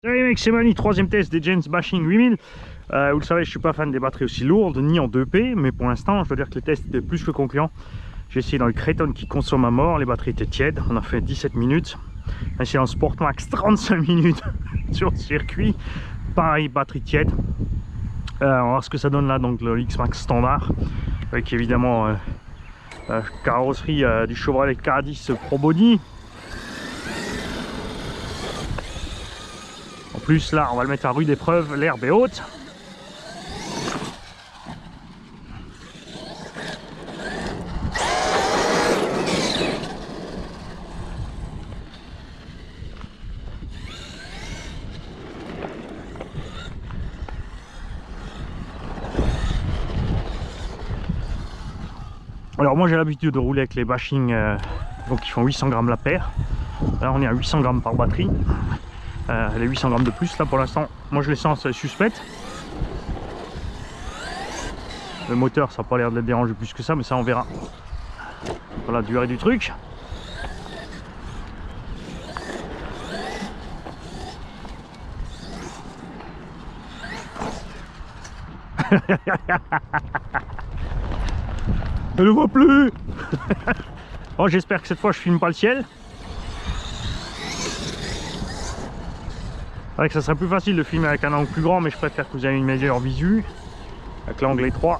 Salut les mecs, c'est Mani, troisième test des Gens Bashing 8000. Vous le savez, je suis pas fan des batteries aussi lourdes, ni en 2P, mais pour l'instant, je dois dire que les tests étaient plus que concluants. J'ai essayé dans le Kraton qui consomme à mort, les batteries étaient tièdes, on a fait 17 minutes. J'ai essayé en Sportmax 35 minutes sur le circuit, pareil, batterie tiède. On va voir ce que ça donne là, donc le X-Max standard, avec évidemment la carrosserie du Chevrolet K10 Pro Body. En plus là on va le mettre à rude épreuve, l'herbe est haute. Alors moi j'ai l'habitude de rouler avec les Bashing donc ils font 800 grammes la paire. Là on est à 800 grammes par batterie. Les 800 grammes de plus là pour l'instant, moi je les sens suspectes. Le moteur ça n'a pas l'air de les déranger plus que ça, mais ça on verra. Voilà la durée du truc. Je ne vois plus. Bon, j'espère que cette fois je filme pas le ciel. C'est vrai que ça serait plus facile de filmer avec un angle plus grand, mais je préfère que vous ayez une meilleure visu avec l'angle étroit.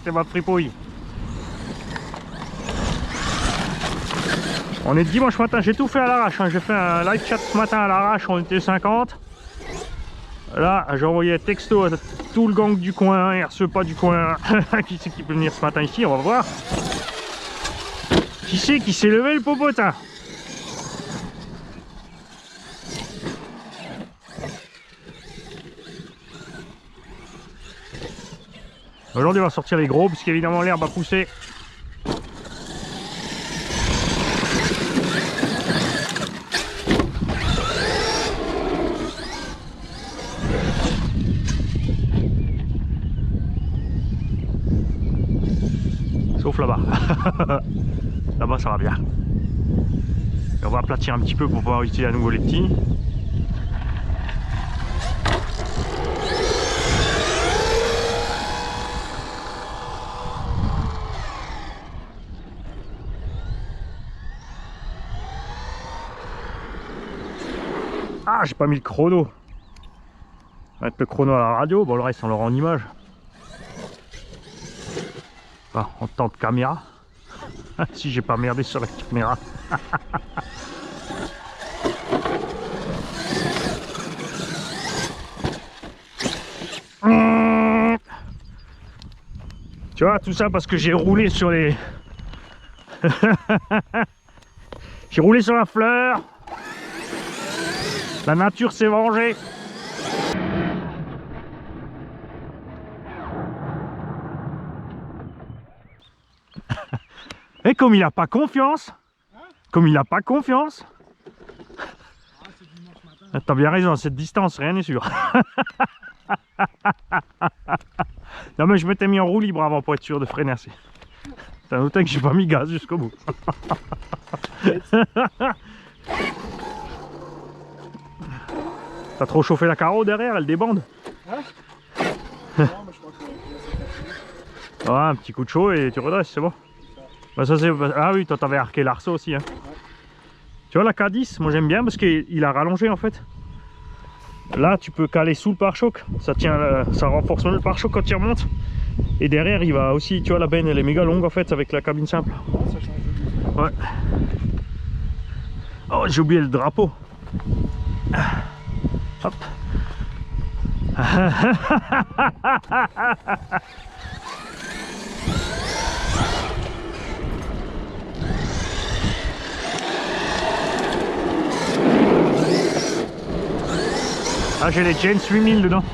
C'est ma fripouille. On est dimanche matin, j'ai tout fait à l'arrache, hein. J'ai fait un live chat ce matin à l'arrache, on était 50. Là, j'ai envoyé un texto à tout le gang du coin, RCE pas du coin. Qui c'est qui peut venir ce matin ici, on va voir. Qui c'est qui s'est levé le popotin? Aujourd'hui on va sortir les gros, puisqu'évidemment l'herbe a poussé. Sauf là-bas. Là-bas ça va bien. Et on va aplatir un petit peu pour pouvoir utiliser à nouveau les petits. Ah, j'ai pas mis le chrono. On va mettre le chrono à la radio, bon le reste on l'aura en image. Enfin, en temps de caméra. Si j'ai pas merdé sur la caméra. Tu vois, tout ça parce que j'ai roulé sur les... J'ai roulé sur la fleur. La nature s'est vengée. Et comme il a pas confiance, t'as bien raison, à cette distance, rien n'est sûr. Non mais je m'étais mis en roue libre avant pour être sûr de freiner assez. T'as noté que j'ai pas mis gaz jusqu'au bout. T'as trop chauffé la carreau derrière, elle débande. Hein? Non, mais je crois que Ouais, un petit coup de chaud et tu redresses, c'est bon. Bah, ça, ah oui, toi t'avais arqué l'arceau aussi. Hein. Ouais. Tu vois la K10, moi j'aime bien parce qu'il a rallongé en fait. Là tu peux caler sous le pare-choc, ça tient, ça renforce le pare-choc quand il remonte. Et derrière il va aussi, tu vois la benne elle est méga longue en fait avec la cabine simple. ouais, ça change. Ouais. Oh j'ai oublié le drapeau. Hop. Ah j'ai les Gens 8000 dedans.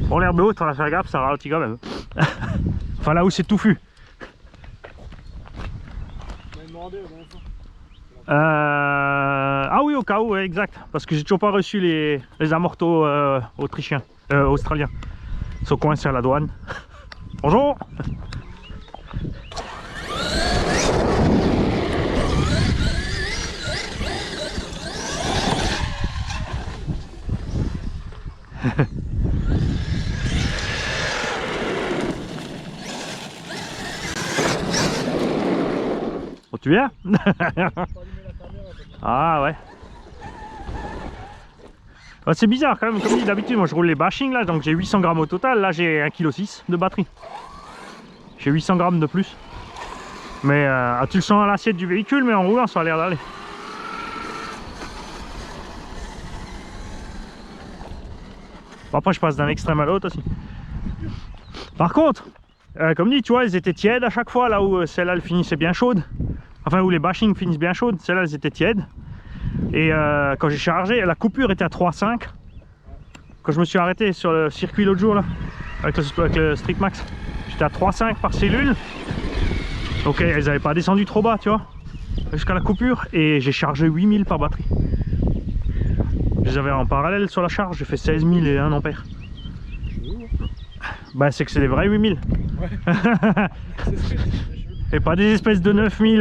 Bon l'herbe haute, on va faire gaffe, ça ralentit quand même. Enfin là où c'est touffu. Ah oui, au cas où, ouais, exact. Parce que j'ai toujours pas reçu les amortos autrichiens, australiens. Ils sont coincés à la douane. Bonjour. Oh, tu viens? Ah ouais. Ah, c'est bizarre quand même, comme dit d'habitude, moi je roule les bashing là, donc j'ai 800 grammes au total, là j'ai 1,6 kg de batterie. J'ai 800 grammes de plus. Mais tu le sens à l'assiette du véhicule, mais en roulant ça a l'air d'aller. Bon, après je passe d'un extrême à l'autre aussi. Par contre, comme dit, tu vois, elles étaient tièdes à chaque fois, là où celle-là elle finissait bien chaude. Enfin où les bashing finissent bien chaudes, celles-là elles étaient tièdes. Et quand j'ai chargé, la coupure était à 3,5. Quand je me suis arrêté sur le circuit l'autre jour là, avec le Street Max, j'étais à 3,5 par cellule. Donc elles n'avaient pas descendu trop bas, tu vois, jusqu'à la coupure. Et j'ai chargé 8000 par batterie. Je les avais en parallèle sur la charge, j'ai fait 16 000 et 1 ampère. Bah c'est que c'est des vrais 8000. Ouais. Et pas des espèces de 9000,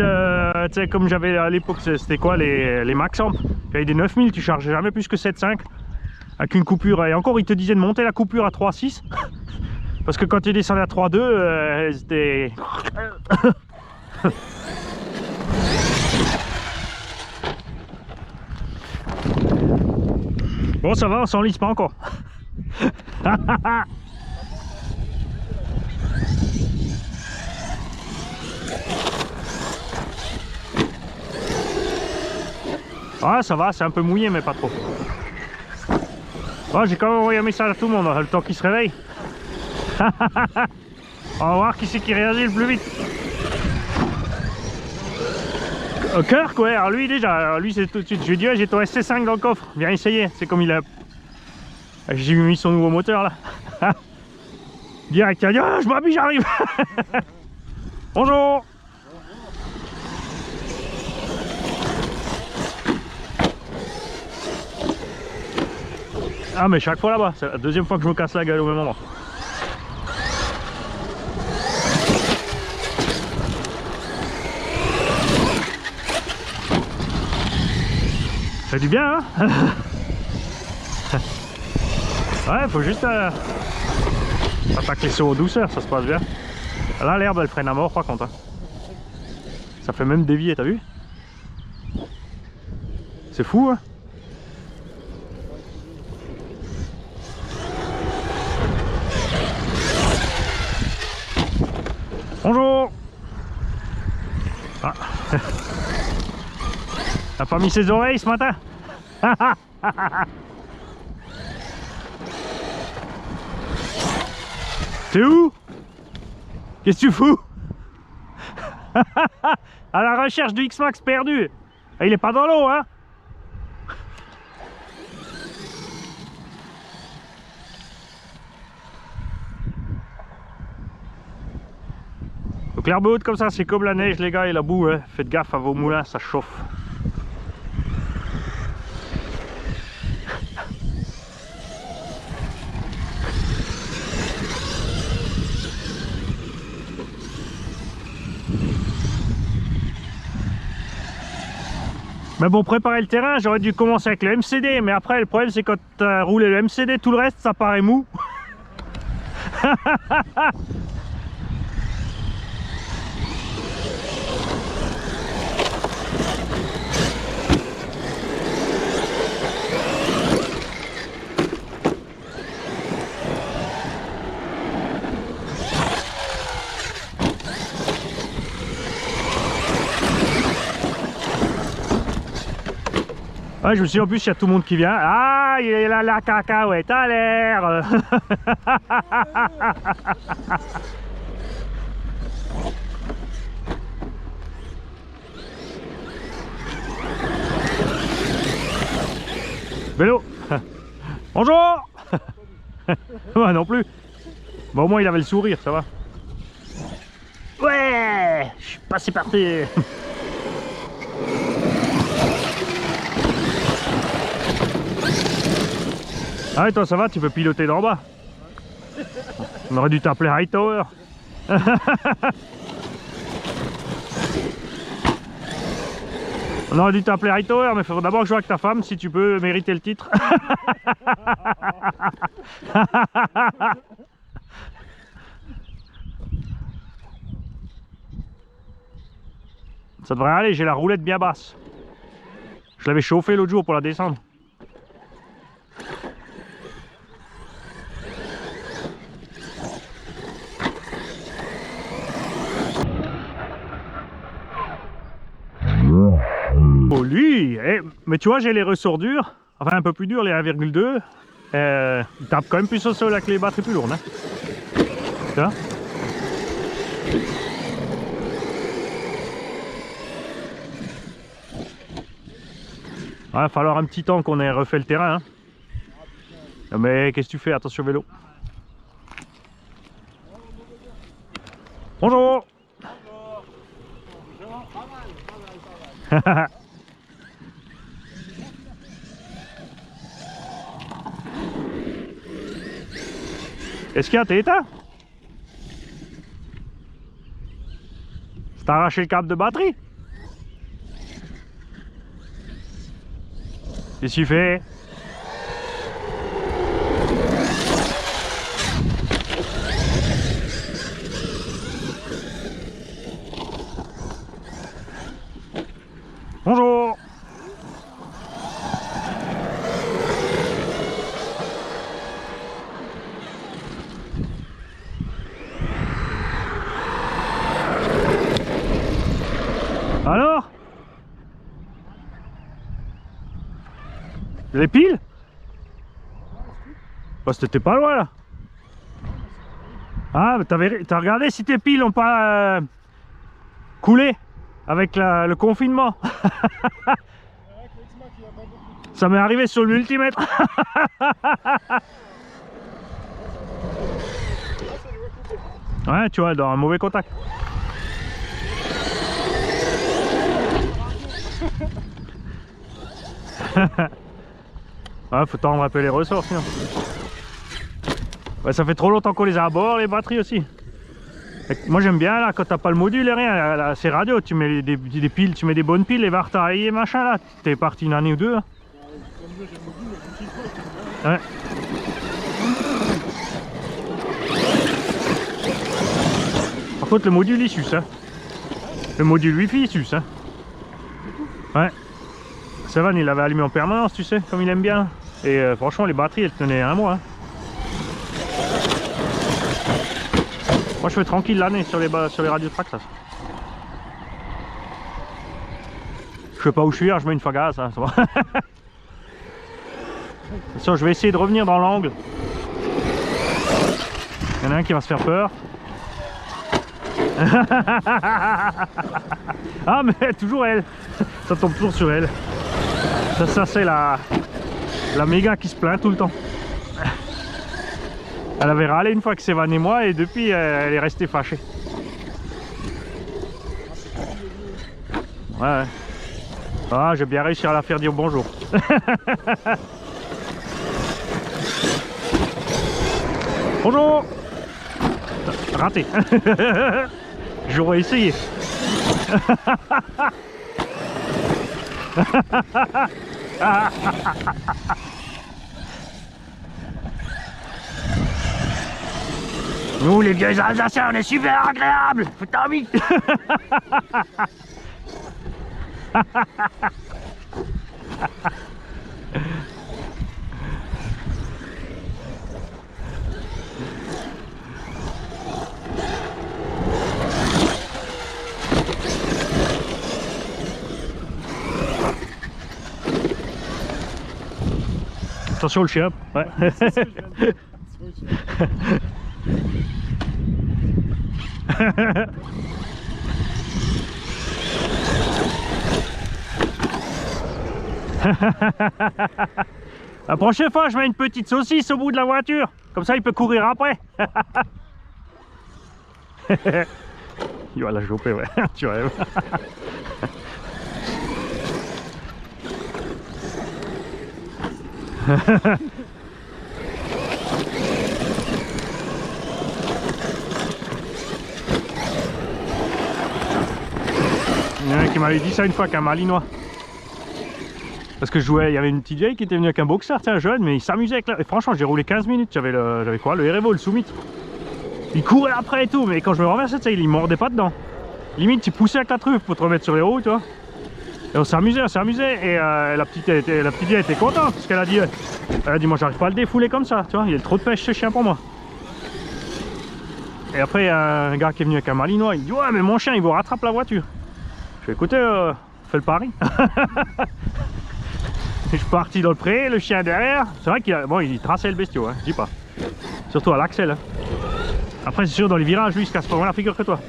tu sais, comme j'avais à l'époque, c'était quoi les Max Amp. Il y avait des 9000, tu chargeais jamais plus que 7,5 avec une coupure. Et encore, ils te disaient de monter la coupure à 3,6 parce que quand tu descendais à 3,2, c'était... Bon, ça va, on s'enlise pas encore. Ah, ça va, c'est un peu mouillé, mais pas trop. Oh, j'ai quand même envoyé un message à tout le monde, le temps qu'il se réveille. On va voir qui c'est qui réagit le plus vite. Kirk, ouais, alors lui déjà, alors lui c'est tout de suite. Je lui ai dit, ouais, j'ai ton SC5 dans le coffre, viens essayer. C'est comme il a. J'ai mis son nouveau moteur là. Direct, il a dit, oh, je m'habille, j'arrive. Bonjour. Ah mais chaque fois là-bas, c'est la deuxième fois que je me casse la gueule au même endroit. Ça fait du bien, hein. Ouais, faut juste attaquer les sauts en douceur, ça se passe bien. Là l'herbe elle freine à mort par contre, hein. Ça fait même dévier, t'as vu? C'est fou, hein. Bonjour. Ah. T'as pas mis ses oreilles ce matin? T'es où? Qu'est-ce que tu fous? À la recherche du X-Max perdu. Il est pas dans l'eau, hein? Donc l'herbe haute comme ça, c'est comme la neige les gars et la boue, hein. Faites gaffe à vos moulins, ça chauffe. Mais bon, préparer le terrain, j'aurais dû commencer avec le MCD, mais après le problème c'est quand tu as roulé le MCD, tout le reste ça paraît mou. Ouais, je me suis dit en plus il y a tout le monde qui vient. Ah, il est là la cacahuète à l'air. Vélo. Bonjour. Ouais, non plus. Bon, au moins il avait le sourire, ça va. Ouais, je suis passé parti. Ah ouais, toi ça va, tu peux piloter d'en bas. On aurait dû t'appeler Hightower. On aurait dû t'appeler Hightower, mais il faut d'abord jouer avec ta femme si tu peux mériter le titre. Ça devrait aller, j'ai la roulette bien basse. Je l'avais chauffée l'autre jour pour la descendre. Oh lui, mais tu vois j'ai les ressorts durs, enfin un peu plus durs, les 1,2. Ils tapent quand même plus au sol avec les batteries plus lourdes. Hein. Tu vois? Il va falloir un petit temps qu'on ait refait le terrain. Hein. Mais qu'est-ce que tu fais? Attention vélo. Bonjour. Qu'est-ce qu'il y a? T'es éteint? T'as arraché le câble de batterie? Qu'est-ce qu'il fait? Bonjour. Alors? Les piles? Bah c'était pas loin là. Ah, mais t'as regardé si tes piles n'ont pas coulé avec le confinement. Ça m'est arrivé sur le multimètre. Ouais, tu vois, dans un mauvais contact. Ouais, faut tendre un peu les ressorts sinon. Ouais, ça fait trop longtemps qu'on les a à bord, les batteries aussi. Et moi j'aime bien là, quand t'as pas le module et rien, là, c'est radio, tu mets des piles, tu mets des bonnes piles, les varts taillés machin là, t'es parti une année ou deux. Hein. Ouais. Par contre le module il suce, hein. Le module wifi il suce, hein. Ouais. Savan il l'avait allumé en permanence, tu sais, comme il aime bien. Et franchement les batteries elles tenaient un mois. Hein. Moi je fais tranquille l'année sur les radios Traxxas. Je sais pas où je suis, je mets une fagasse. Hein, ça, je vais essayer de revenir dans l'angle. Il y en a un qui va se faire peur. Ah mais toujours elle. Ça tombe toujours sur elle. Ça c'est la méga qui se plaint tout le temps. Elle avait râlé une fois que c'est Van et moi et depuis elle est restée fâchée. Ouais. Ah, j'ai bien réussi à la faire dire bonjour. Bonjour. Raté. J'aurais essayé. Nous les vieux Alsaciens on est super agréables. Putain oui. Attention le chien. Ouais. La prochaine fois je mets une petite saucisse au bout de la voiture. Comme ça il peut courir après. Il va la choper, ouais. Tu rêves. mec qui m'avait dit ça une fois qu'un malinois. Parce que je jouais, il y avait une petite vieille qui était venue avec un boxer, tiens, jeune, mais il s'amusait avec la... Et franchement, j'ai roulé 15 minutes, j'avais quoi, le Erevo, le Summit. Il courait après et tout, mais quand je me renversais, tu sais, il mordait pas dedans. Limite, il poussait avec la truffe pour te remettre sur les roues, tu vois. Et on s'amusait, et la petite vieille était contente, parce qu'elle a dit, moi j'arrive pas à le défouler comme ça, tu vois, il y a trop de pêche ce chien pour moi. Et après, il y a un gars qui est venu avec un malinois, il me dit, ouais, mais mon chien, il vous rattrape la voiture. Je fais, écoutez, fais le pari. Je suis parti dans le pré, le chien derrière. C'est vrai qu'il il traçait le bestiau, hein, je dis pas. Surtout à l'axel. Hein. Après, c'est sûr, dans les virages, lui, il se casse pas moins la figure que toi.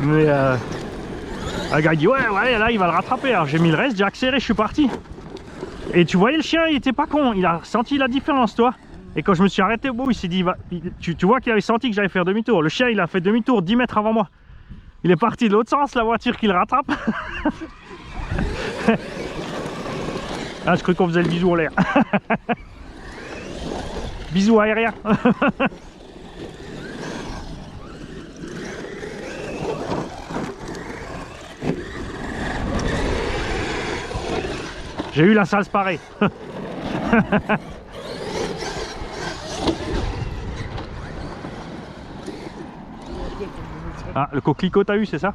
Mais le gars il dit, ouais, là, il va le rattraper. Alors j'ai mis le reste, j'ai accéléré, je suis parti. Et tu voyais le chien, il était pas con, il a senti la différence, toi. Et quand je me suis arrêté, bon, il s'est dit, tu vois qu'il avait senti que j'allais faire demi-tour. Le chien, il a fait demi-tour 10 mètres avant moi. Il est parti de l'autre sens, la voiture qui le rattrape. Ah, je crois qu'on faisait le bisou en l'air. Bisou aérien. J'ai eu la salse pareille. Ah, le coquelicot t'as eu, c'est ça?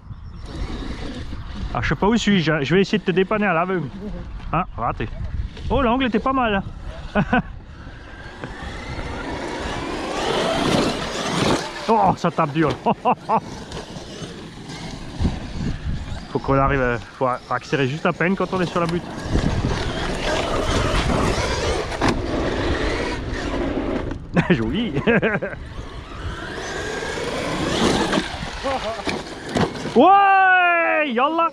Ah, je sais pas où suis-je, je vais essayer de te dépanner à l'aveugle. Ah, raté. Oh, l'angle était pas mal. Oh, ça tape dur. Faut qu'on arrive, faut accélérer juste à peine quand on est sur la butte. Joli. Ouais, yallah.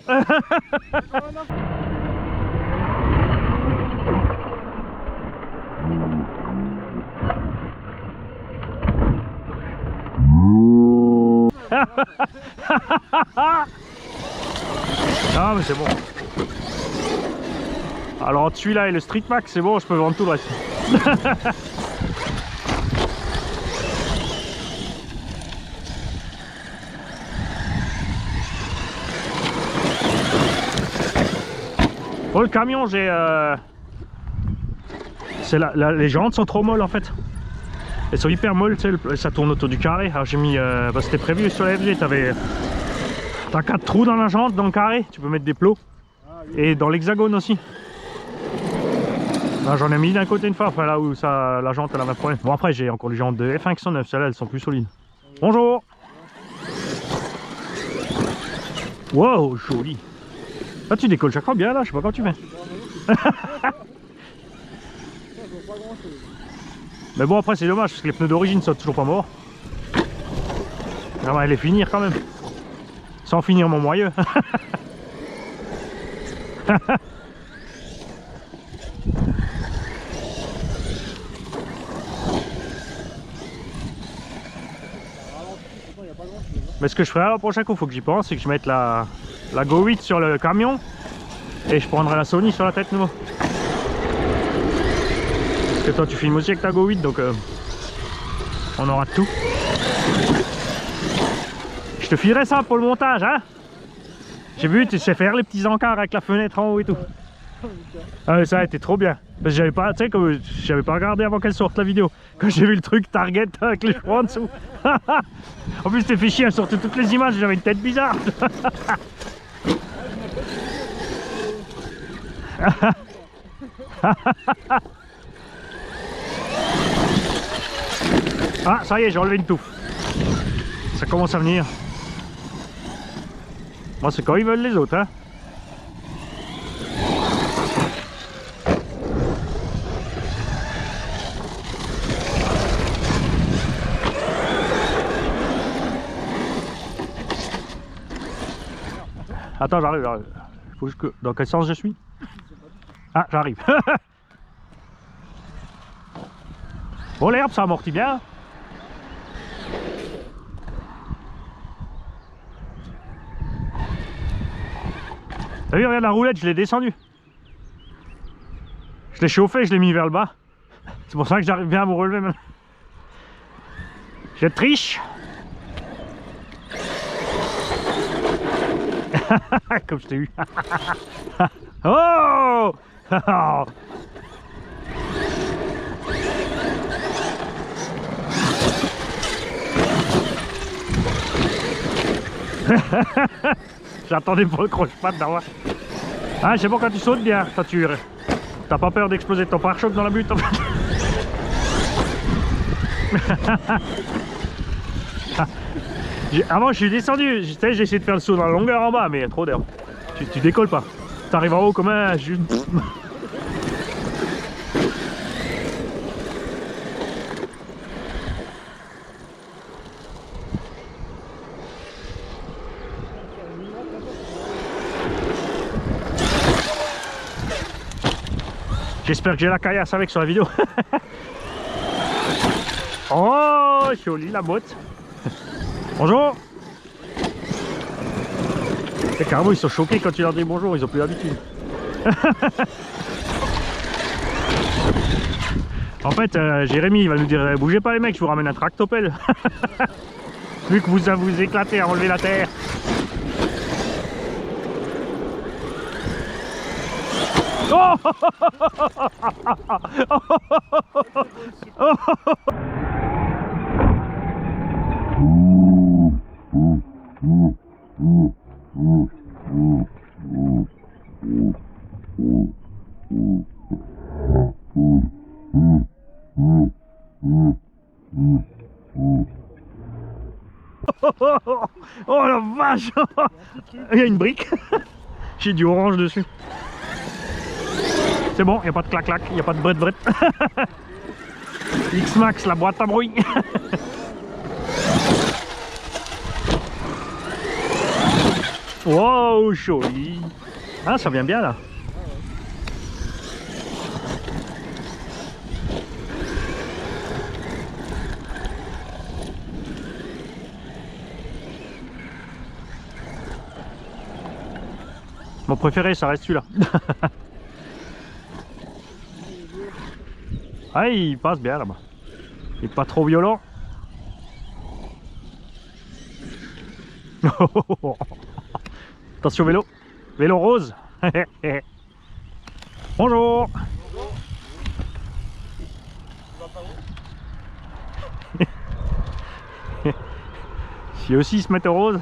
Ah mais c'est bon. Alors entre celui-là et le Street Max, c'est bon, je peux vendre tout le reste. Bon, le camion, j'ai les jantes sont trop molles en fait. Elles sont hyper molles, tu sais, ça tourne autour du carré. Alors j'ai mis, c'était prévu sur la FG, t'as 4 trous dans la jante, dans le carré, tu peux mettre des plots. Et dans l'hexagone aussi. J'en ai mis d'un côté une fois, enfin là où la jante elle avait un problème. Bon après j'ai encore les jantes de F1 qui sont neuves, celles-là elles sont plus solides. Bonjour. Wow, joli. Là tu décolles chaque fois bien là, je sais pas quand tu fais. Mais bon après c'est dommage parce que les pneus d'origine sont toujours pas morts. On va les finir quand même. Sans finir mon moyeu. Mais ce que je ferai la prochaine coup, faut que j'y pense, c'est que je mette la Go 8 sur le camion et je prendrai la Sony sur la tête nouveau. Parce que toi tu filmes aussi avec ta Go 8 donc on aura tout. Je te filerai ça pour le montage, hein. J'ai vu, tu sais faire les petits encarts avec la fenêtre en haut et tout. Ah mais ça a été trop bien. Parce que j'avais pas, tu sais, comme j'avais pas regardé avant qu'elle sorte la vidéo. Quand j'ai vu le truc Target avec les chevaux en dessous. En plus t'es fait chier à sortir toutes les images, j'avais une tête bizarre. Ah ça y est, j'ai enlevé une touffe. Ça commence à venir. Moi c'est quand ils veulent les autres, hein. Attends, j'arrive. Faut juste que... Dans quel sens je suis? Ah, j'arrive. Bon, l'herbe, ça amortit bien. T'as vu, regarde la roulette, je l'ai descendue. Je l'ai chauffé, je l'ai mis vers le bas. C'est pour ça que j'arrive bien à me relever maintenant. Je triche. Comme je t'ai eu. Oh. J'attendais pour le croche-patte d'avoir. Ah, c'est bon quand tu sautes bien, t'as pas peur d'exploser ton pare-choc dans la butte en fait. Avant je suis descendu, j'ai essayé de faire le saut dans la longueur en bas, mais il y a trop d'air. Tu décolles pas. T'arrives en haut comme un... J'espère que j'ai la caillasse avec sur la vidéo. Oh, jolie la botte. Bonjour. Les carreaux ils sont choqués quand tu leur dis bonjour, ils ont plus l'habitude. En fait, Jérémy il va nous dire bougez pas les mecs, je vous ramène un tractopelle. Vu que vous éclatez à enlever la terre. Oh. Oh la vache. Il y a une brique. J'ai du orange dessus. C'est bon, il n'y a pas de clac-clac, il n'y a pas de bret-bret. X-Max, la boîte à bruit. Wow, joli. Ah, ça vient bien là. Mon préféré, ça reste celui-là. Ah, il passe bien là-bas. Il est pas trop violent. Attention vélo. Vélo rose. Bonjour. Si aussi ils se mettent au rose.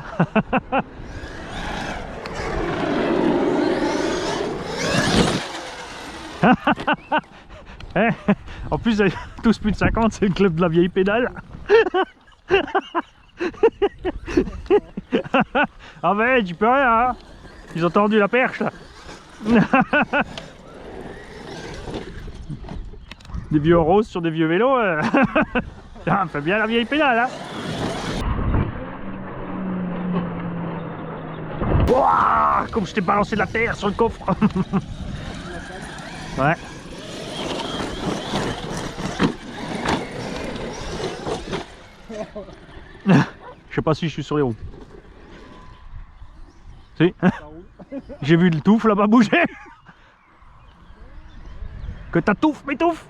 En plus, tous plus de 50, c'est le club de la vieille pédale. Ah ben, tu peux rien, hein. Ils ont tendu la perche là. Des vieux roses sur des vieux vélos. Ça fait bien la vieille pédale, hein. Ouah, comme je t'ai balancé de la terre sur le coffre. Ouais. Je sais pas si je suis sur les roues. Si. J'ai vu le touffe là-bas bouger. Que ta touffe m'étouffe.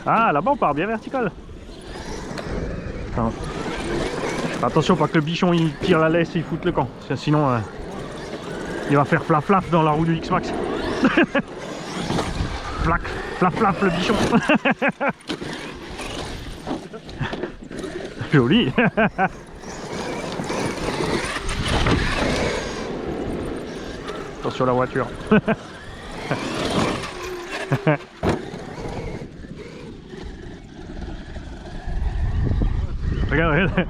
Ah, là-bas on part bien vertical. Attends. Attention, pas que le bichon il tire la laisse et il foute le camp. Sinon, il va faire flaf-flaf dans la roue du X-Max. Flaf-flaf le bichon. Joli. Attention la voiture. Regarde, regarde.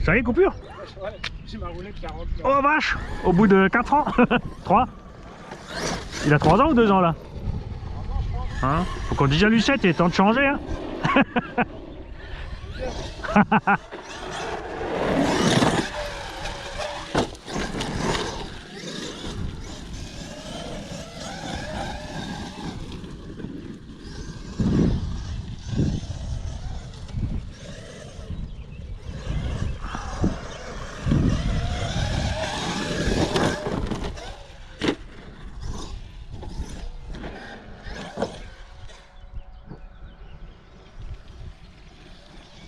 Ça y est, coupure? Ouais, j'ai ma roulette 40. Oh vache! Au bout de 4 ans? 3? Il a 3 ans ou 2 ans là? Hein? Faut qu'on dise à Lucette, il est temps de changer, hein.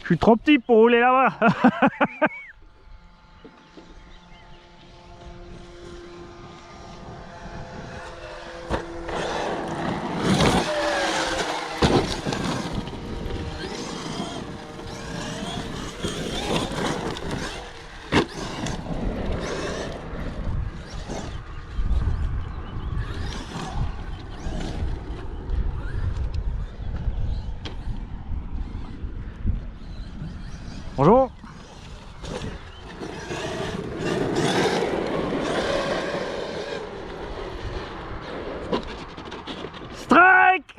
Je suis trop petit pour rouler là-bas. Bonjour. Strike.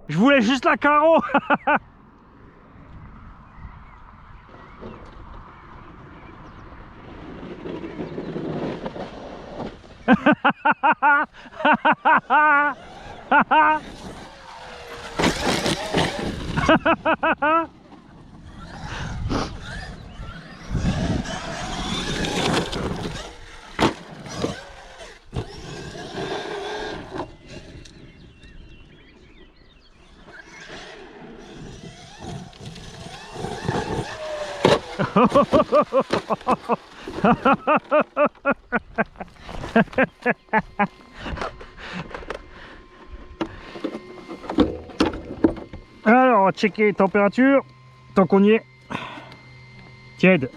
Je voulais juste la carreau. Alors, on va checker les températures. Tant qu'on y est. Tiède.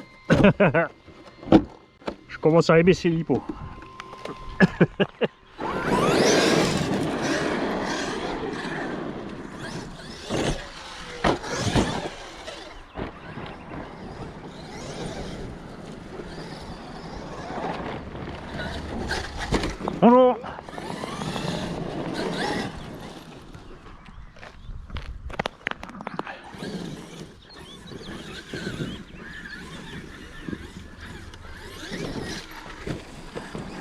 Je commence à baisser l'hypo. Bonjour.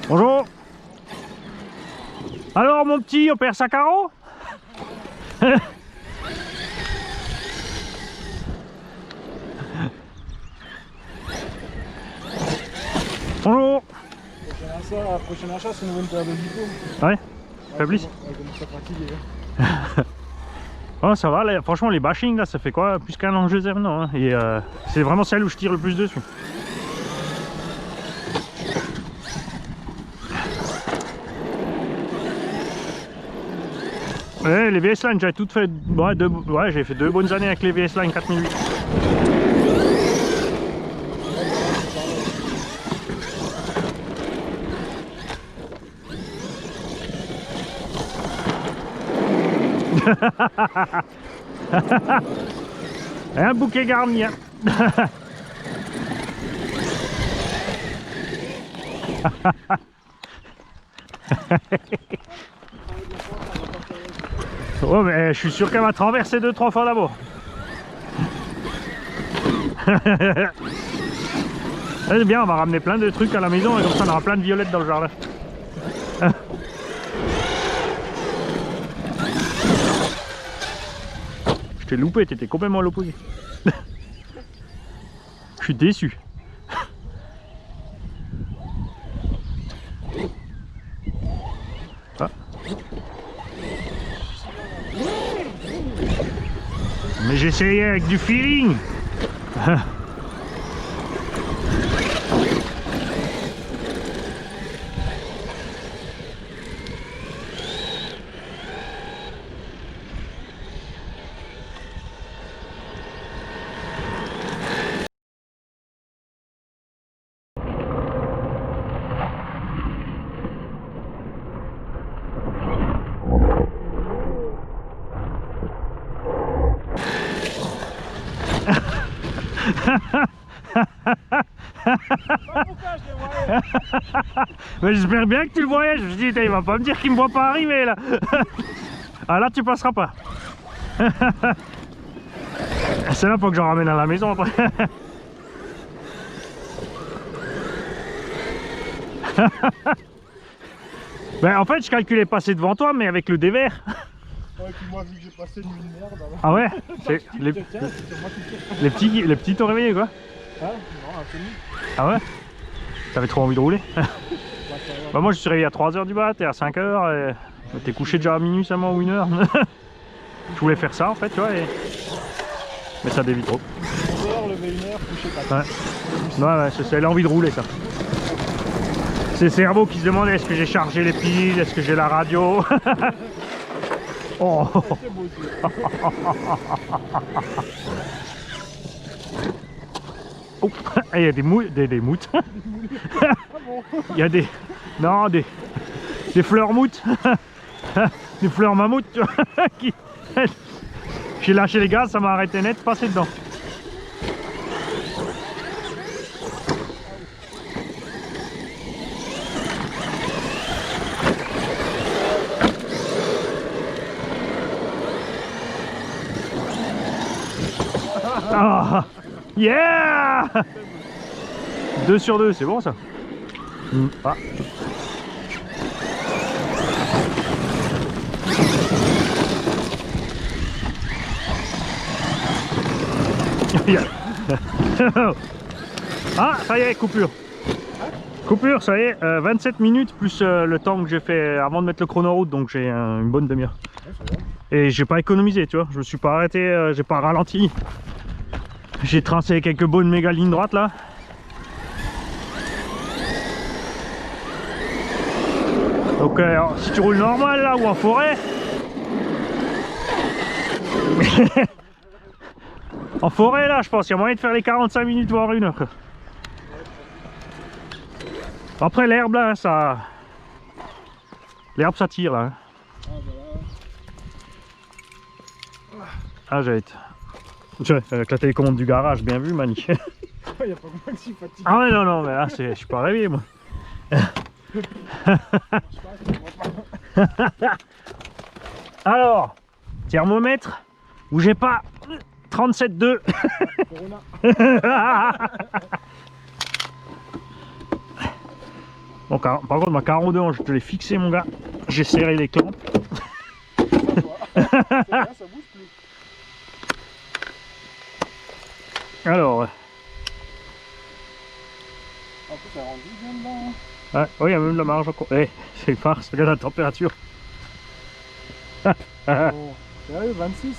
Bonjour. Alors mon petit, on perd sa carreau? Bonjour. Prochain achat, c'est une nouvelle paire de bipots. Ouais, faiblisse. Ouais, commence à fatiguer. Oh, ça va, là, franchement les bashings là, ça fait quoi? Plus qu'un an que je les ai maintenant, hein. Et c'est vraiment celle où je tire le plus dessus. Ouais, les VS Line, j'avais toutes fait. Ouais, j'ai fait 2 bonnes années avec les VS Line 4008. Et un bouquet garni. Hein. Oh, mais je suis sûr qu'elle va traverser 2-3 fois d'abord. C'est bien, on va ramener plein de trucs à la maison et comme ça on aura plein de violettes dans le jardin. Je t'ai loupé, t'étais complètement à l'opposé. Je suis déçu. Ah. Mais j'essayais avec du feeling. Mais j'espère bien que tu le voyais. Je me suis dit, il va pas me dire qu'il me voit pas arriver là. Ah là tu passeras pas. C'est là pour que j'en ramène à la maison après. Ben en fait je calculais passer devant toi mais avec le dévers. Ouais, puis moi, vu que j'ai passé une nuit de merde. Alors... Ah ouais, les petits t'ont réveillé quoi? Ah non, un peu. Ah ouais? T'avais trop envie de rouler? Bah moi je suis réveillé à 3 h du mat, et à 5 h, et t'es couché déjà à minuit seulement ou 1 h. Je voulais faire ça en fait, tu vois, mais ça dévie trop. 11 h, lever 1 h, coucher 4 h. Ouais, c'est l'envie de rouler ça. C'est le cerveau qui se demande est-ce que j'ai chargé les piles, est-ce que j'ai la radio. Oh. C'est beau aussi. Oh. Il y a des moutes. Il y a des... Non, des fleurs moutes. Des fleurs mammouth, tu vois. J'ai lâché les gaz, ça m'a arrêté net, passé dedans. Ah, yeah! 2 sur 2, c'est bon ça. Ah. Ah, ça y est, coupure. Coupure, ça y est, 27 minutes plus le temps que j'ai fait avant de mettre le chrono route, donc j'ai une bonne demi-heure. Et j'ai pas économisé, tu vois, je me suis pas arrêté, j'ai pas ralenti. J'ai tracé quelques bonnes méga lignes droites là. Donc si tu roules normal là ou en forêt, en forêt là je pense qu'il y a moyen de faire les 45 minutes voire 1 heure. Après l'herbe là ça... L'herbe ça tire là. Ah j'avais été... Avec la télécommande du garage, bien vu Mani. Il n'y a pas que moi qui suis fatigué. Ah ouais non mais là je suis pas réveillé moi. Alors, thermomètre, bougez pas, 37,2. Bon, par contre ma carreau de hanche je te l'ai fixé mon gars, j'ai serré les clampes. Ça bouge plus. Alors, En plus ça rend bien dedans. ouais, oh, il y a même de la marge encore. Eh, c'est farce, regarde la température. Oh, sérieux, 26.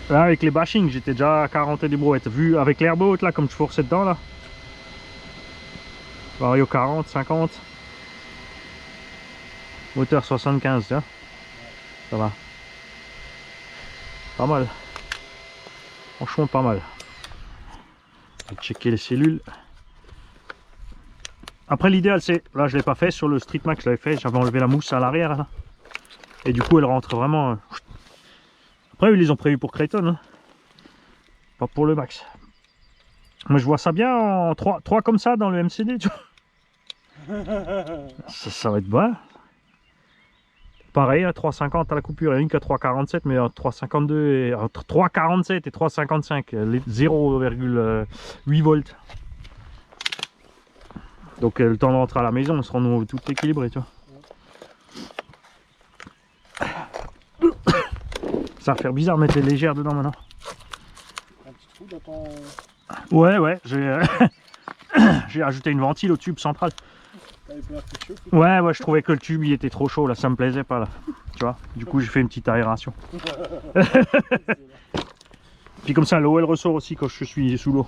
Là, avec les bashings, j'étais déjà à 40 et des brouettes. Vu avec l'herbe haute, là, comme je forçais dedans, là. Vario 40, 50. Moteur 75, tiens. Ça va. Pas mal. Franchement, pas mal. Je vais checker les cellules. Après, l'idéal, c'est... Là, je l'ai pas fait. Sur le Street Max, je l'avais fait. J'avais enlevé la mousse à l'arrière, là. Et du coup, elle rentre vraiment... Après, ils les ont prévus pour Creighton. Hein. Pas pour le Max. Mais je vois ça bien en 3 comme ça dans le MCD, tu vois. Ça va être bon. Pareil, à 3,50 à la coupure. Il y en a une qui a 3,47, mais à 3,52 et entre 3,47 et 3,55. 0,8 volts. Donc, le temps de rentrer à la maison, on se rend tout équilibré, tu vois. Ça va faire bizarre de mettre les légères dedans maintenant. Un petit trou dans ton... Ouais, j'ai ajouté une ventile au tube central. T'avais pris un coup de chaud. Ouais, je trouvais que le tube il était trop chaud là, ça me plaisait pas là. Tu vois, du coup j'ai fait une petite aération. Puis comme ça l'eau elle ressort aussi quand je suis sous l'eau.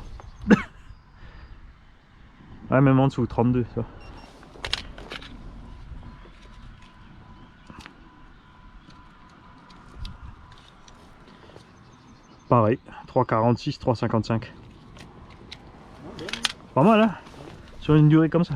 Ouais, même en dessous, 32, ça. Pareil, 3,46, 3,55. Pas mal hein, sur une durée comme ça.